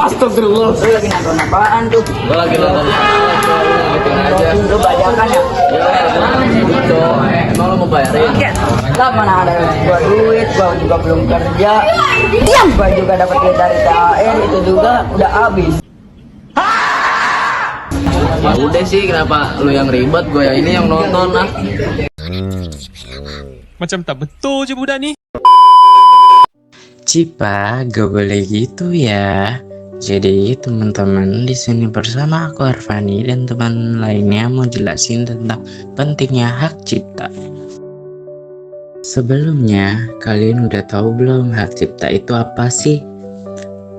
Astagfirullah. Lu lagi nonton apaan tuh? Gue lagi nonton gitu aja. Lu bajakan ya? Gitu. Emang lu mau bayarin? Lah mana ada gua duit, gua juga belum kerja. Diam, gua juga dapat duit dari THR, itu juga udah habis. Ya udah sih, kenapa lu yang ribet, gue yang ini yang nonton ah. Macam tak betul je budak ni. Cipa, gak boleh gitu ya. Jadi teman-teman di sini bersama aku Arfani dan teman lainnya mau jelasin tentang pentingnya hak cipta. Sebelumnya, kalian udah tahu belum hak cipta itu apa sih?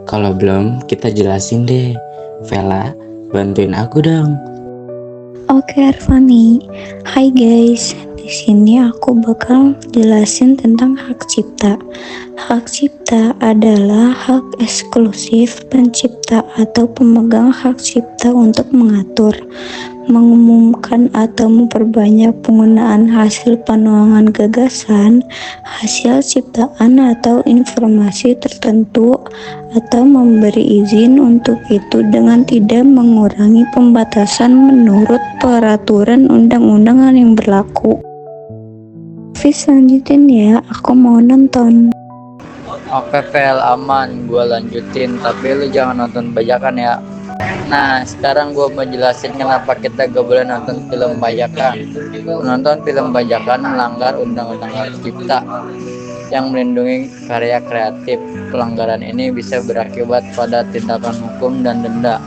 Kalau belum, kita jelasin deh. Vela, bantuin aku dong. Oke Arfani, hai guys. Di sini aku bakal jelasin tentang hak cipta. Hak cipta adalah hak eksklusif pencipta atau pemegang hak cipta untuk mengatur, mengumumkan atau memperbanyak penggunaan hasil penuangan gagasan, hasil ciptaan atau informasi tertentu, atau memberi izin untuk itu dengan tidak mengurangi pembatasan menurut peraturan undang-undangan yang berlaku. Fis, lanjutin ya, aku mau nonton. Oke Vel, aman, gua lanjutin, tapi lu jangan nonton bajakan ya. Nah, sekarang gua mau jelasin kenapa kita gak boleh nonton film bajakan. Menonton film bajakan melanggar undang-undang hak cipta yang melindungi karya kreatif. Pelanggaran ini bisa berakibat pada tindakan hukum dan denda,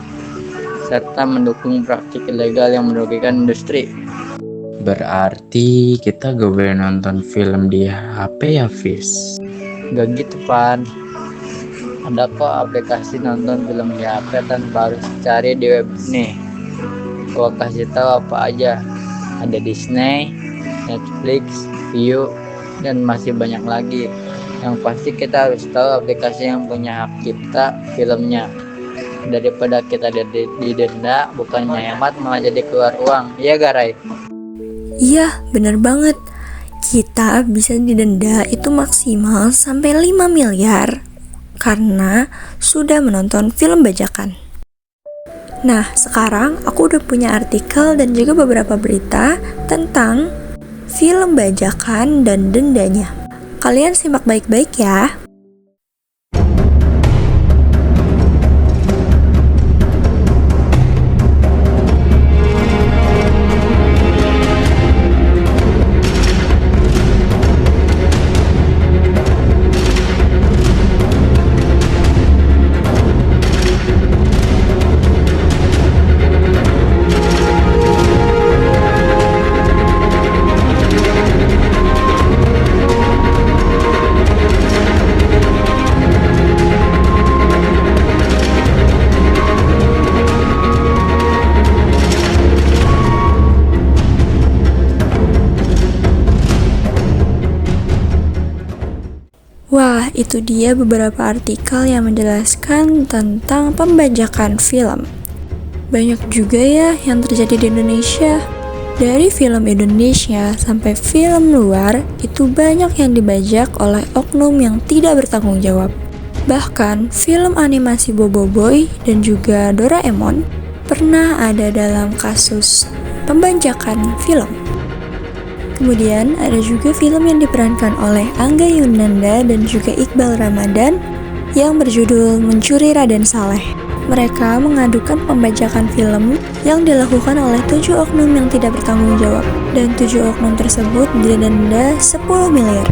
serta mendukung praktik ilegal yang merugikan industri. Berarti kita gak boleh nonton film di HP ya, Fis? Gak gitu Pan, ada kok aplikasi nonton film di HP tanpa harus cari di web nih. Gua kasih tahu apa aja. Ada Disney, Netflix, Viu, dan masih banyak lagi. Yang pasti kita harus tahu aplikasi yang punya hak cipta filmnya. Daripada kita didenda, bukannya hemat malah jadi keluar uang. Iya gak Ray? Iya, bener banget. Kita bisa didenda itu maksimal sampai 5 miliar karena sudah menonton film bajakan. Nah, sekarang aku udah punya artikel dan juga beberapa berita tentang film bajakan dan dendanya. Kalian simak baik-baik ya. Wah, itu dia beberapa artikel yang menjelaskan tentang pembajakan film. Banyak juga ya yang terjadi di Indonesia. Dari film Indonesia sampai film luar, itu banyak yang dibajak oleh oknum yang tidak bertanggung jawab. Bahkan, film animasi Boboiboy dan juga Doraemon pernah ada dalam kasus pembajakan film. Kemudian ada juga film yang diperankan oleh Angga Yunanda dan juga Iqbal Ramadan yang berjudul Mencuri Raden Saleh. Mereka mengadukan pembajakan film yang dilakukan oleh 7 oknum yang tidak bertanggung jawab, dan 7 oknum tersebut didenda 10 miliar.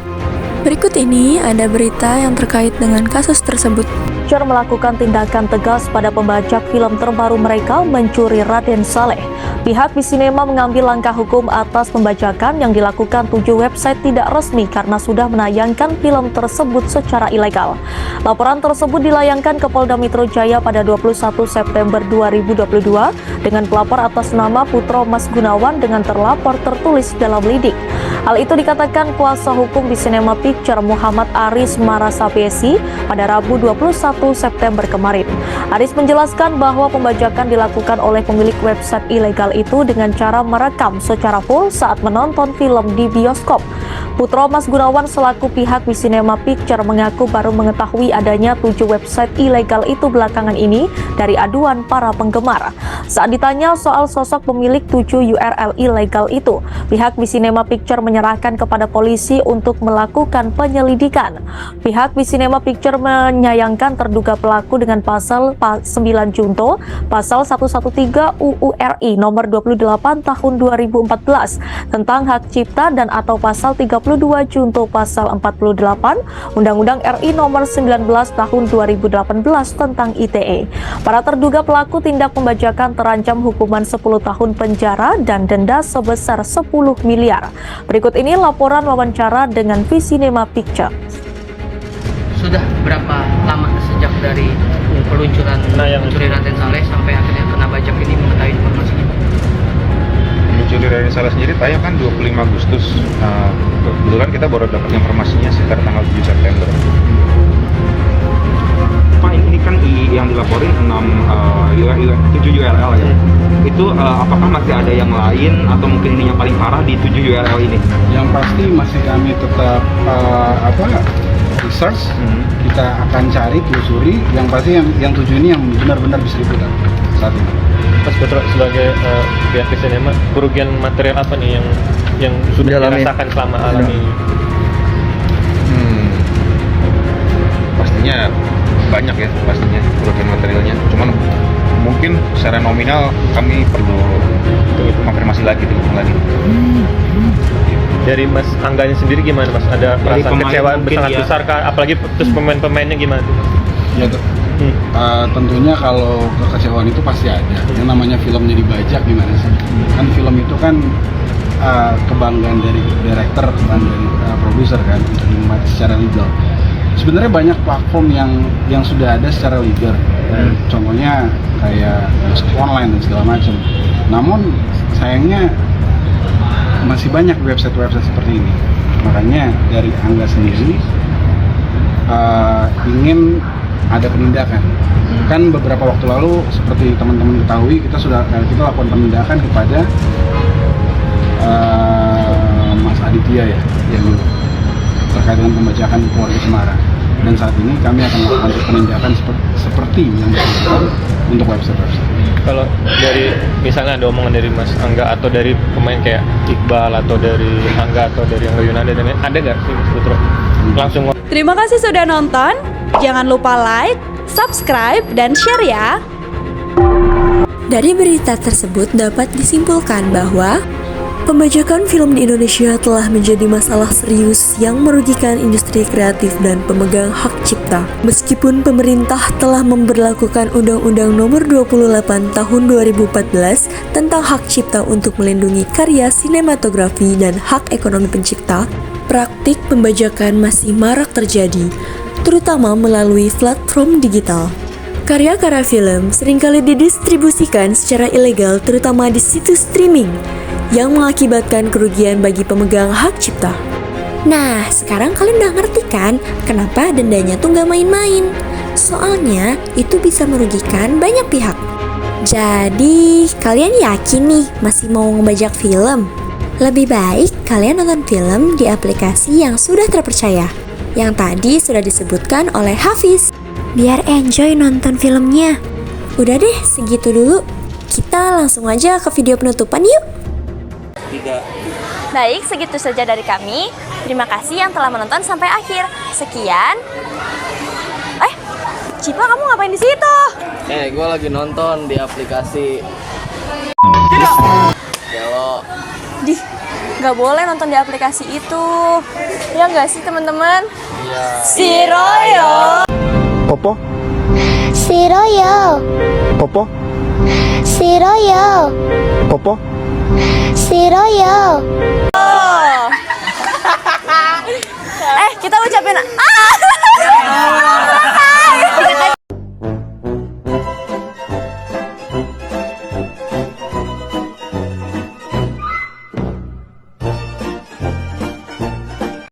Berikut ini ada berita yang terkait dengan kasus tersebut. Melakukan tindakan tegas pada pembajak film terbaru mereka, Mencuri Raden Saleh. Pihak Visinema mengambil langkah hukum atas pembajakan yang dilakukan 7 website tidak resmi karena sudah menayangkan film tersebut secara ilegal. Laporan tersebut dilayangkan ke Polda Metro Jaya pada 21 September 2022 dengan pelapor atas nama Putro Mas Gunawan dengan terlapor tertulis dalam lidik. Hal itu dikatakan kuasa hukum Visinema Picture Muhammad Aris Marasabesi pada Rabu 21 September kemarin. Aris menjelaskan bahwa pembajakan dilakukan oleh pemilik website ilegal itu dengan cara merekam secara full saat menonton film di bioskop. Putro Mas Gunawan selaku pihak Visinema Picture mengaku baru mengetahui adanya 7 website ilegal itu belakangan ini dari aduan para penggemar. Saat ditanya soal sosok pemilik 7 URL ilegal itu, pihak Visinema Picture menyerahkan kepada polisi untuk melakukan penyelidikan. Pihak Visinema Picture menyayangkan terduga pelaku dengan pasal 9 Junto, pasal 113 UU RI nomor 28 tahun 2014 tentang hak cipta dan atau pasal 32 Junto pasal 48 Undang-Undang RI nomor 19 tahun 2018 tentang ITE. Para terduga pelaku tindak pembajakan terancam hukuman 10 tahun penjara dan denda sebesar 10 miliar. Berikut ini laporan wawancara dengan Visinema Picture. Sudah berapa lama sejak dari peluncuran mencuri Raden Saleh sampai akhirnya kena bajak ini mengetahui informasinya? Mencuri Raden Saleh sendiri tayang kan 25 Agustus. Kebetulan kita baru dapat informasinya sekitar tanggal 7 September. Pak, ini kan yang dilaporin 7 URL ya. Itu apakah masih ada yang lain atau mungkin ini yang paling parah di 7 URL ini? Yang pasti masih kami tetap research, kita akan cari, telusuri. Yang pasti yang 7 ini yang benar-benar bisa diputar saat ini. Mas Putro sebagai pihak Visinema, kerugian material apa nih yang sudah dirasakan selama alami? Pastinya banyak ya, pastinya kerugian materialnya. Cuman mungkin secara nominal kami perlu konfirmasi lagi, lagi. Dari Mas Angganya sendiri gimana Mas? Ada perasaan kecewa sangat besar kah? Apalagi terus pemain-pemainnya gimana? Ya, tentunya kalau kekecewaan itu pasti ada. Yang namanya filmnya dibajak gimana sih? Kan film itu kan kebanggaan dari director, kebanggaan dari produser kan, secara legal. Sebenarnya banyak platform yang sudah ada secara legal. Contohnya kayak online dan segala macam. Namun sayangnya masih banyak website-website seperti ini. Makanya dari Angga sendiri ingin ada penindakan. Kan beberapa waktu lalu seperti teman-teman ketahui kita lakukan penindakan kepada Mas Aditya ya, yang terkait dengan pembajakan keluarga Cemara. Dan saat ini kami akan melakukan penindakan seperti yang dilakukan untuk website-website. Kalau dari misalnya ada omongan dari Mas Angga atau dari pemain kayak Iqbal atau dari Angga atau dari Angga Yunanda dan lain, ada nggak sih Mas Putro? Langsung. Terima kasih sudah nonton. Jangan lupa like, subscribe, dan share ya. Dari berita tersebut dapat disimpulkan bahwa pembajakan film di Indonesia telah menjadi masalah serius yang merugikan industri kreatif dan pemegang hak cipta. Meskipun pemerintah telah memberlakukan Undang-Undang Nomor 28 Tahun 2014 tentang hak cipta untuk melindungi karya sinematografi dan hak ekonomi pencipta, praktik pembajakan masih marak terjadi, terutama melalui platform digital. Karya-karya film seringkali didistribusikan secara ilegal terutama di situs streaming yang mengakibatkan kerugian bagi pemegang hak cipta. Nah, sekarang kalian udah ngerti kan kenapa dendanya tuh gak main-main? Soalnya itu bisa merugikan banyak pihak. Jadi, kalian yakin nih masih mau ngebajak film? Lebih baik kalian nonton film di aplikasi yang sudah terpercaya, yang tadi sudah disebutkan oleh Hafiz, biar enjoy nonton filmnya. Udah deh, segitu dulu. Kita langsung aja ke video penutupan yuk. Baik, segitu saja dari kami. Terima kasih yang telah menonton sampai akhir. Sekian. Cipa, kamu ngapain di situ? Gue lagi nonton di aplikasi. Gelo. Gak boleh nonton di aplikasi itu. Ya nggak sih teman-teman? Iya. Si Royo. Popo? Si Royo. Popo? Si Royo. Popo? Si Royo. Kita ucapin